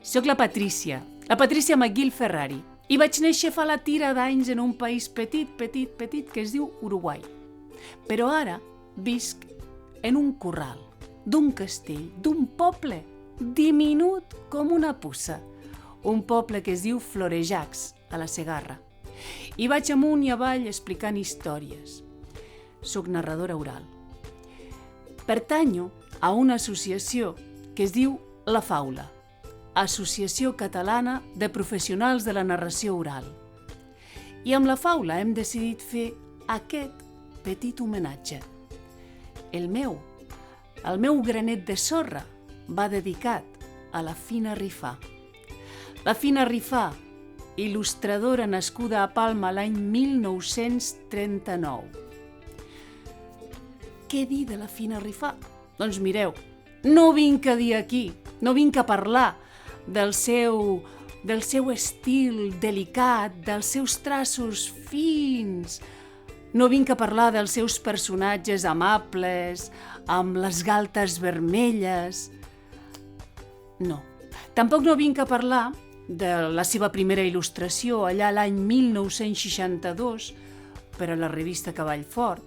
Soc la Patrícia McGill Ferrari, i vaig néixer fa la tira d'anys en un país petit que es diu Uruguai. Però ara visc en un corral, d'un castell, d'un poble diminut com una puça. Un poble que es diu Florejacs, a la Segarra. I vaig amunt i avall explicant històries. Soc narradora oral. Pertanyo a una associació que es diu La Faula, Associació Catalana de Professionals de la Narració Oral. I amb La Faula hem decidit fer aquest petit homenatge. El meu granet de sorra va dedicat a la Fina Rifà. La Fina Rifà, il·lustradora nascuda a Palma l'any 1939. Què dir de la Fina Rifà? Doncs mireu, no vinc a dir aquí, no vinc a parlar del seu estil delicat, dels seus traços fins. No vinc a parlar dels seus personatges amables, amb les galtes vermelles. No. Tampoc no vinc a parlar de la seva primera il·lustració allà l'any 1962 per a la revista Cavall Fort.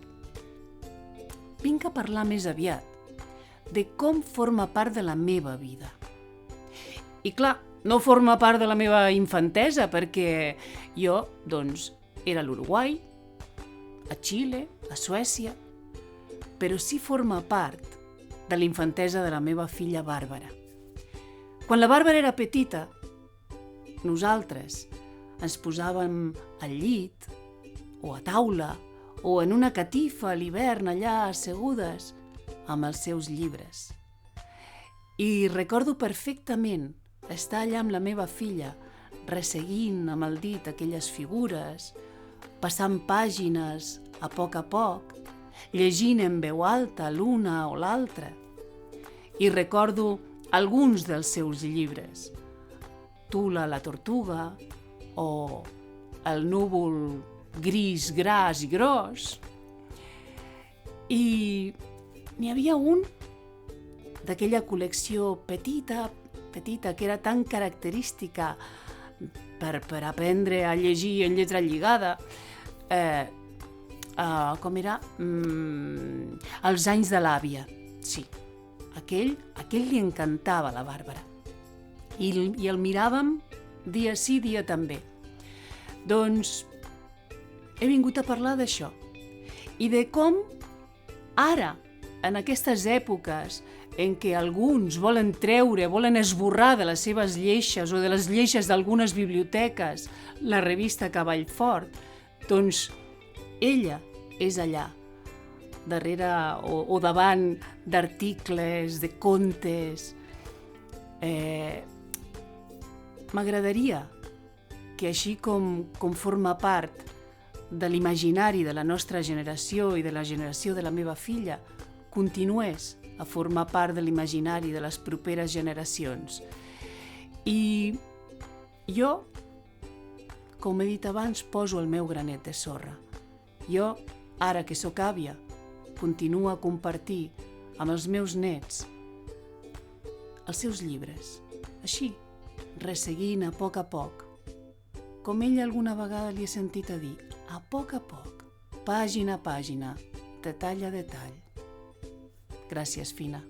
Vinc a parlar més aviat de com forma part de la meva vida. I clar, no forma part de la meva infantesa perquè jo, doncs, era a l'Uruguai, a Xile, a Suècia, però sí forma part de la infantesa de la meva filla Bàrbara. Quan la Bàrbara era petita, nosaltres ens posàvem al llit o a taula o en una catifa a l'hivern allà assegudes amb els seus llibres. I recordo perfectament estar allà amb la meva filla, resseguint amb el dit aquelles figures, passant pàgines a poc, llegint en veu alta l'una o l'altra. I recordo alguns dels seus llibres, Tula la tortuga o El núvol gris, gras i gros. I n'hi havia un d'aquella col·lecció petita, que era tan característica per aprendre a llegir en lletra lligada, com era? Els anys de l'àvia. Sí, aquell li encantava a la Bàrbara. I el miràvem dia sí, dia també. Doncs he vingut a parlar d'això i de com ara, en aquestes èpoques en què alguns volen esborrar de les seves lleixes o de les lleixes d'algunes biblioteques la revista Cavall Fort, doncs ella és allà, darrere o davant d'articles, de contes. M'agradaria que així com forma part de l'imaginari de la nostra generació i de la generació de la meva filla, continués a formar part de l'imaginari de les properes generacions. I jo, com he dit abans, poso el meu granet de sorra. Jo, ara que sóc àvia, continuo a compartir amb els meus nets els seus llibres, així, resseguint a poc, com ella alguna vegada li he sentit a dir, a poc, pàgina a pàgina, detall a detall. Gràcies, Fina.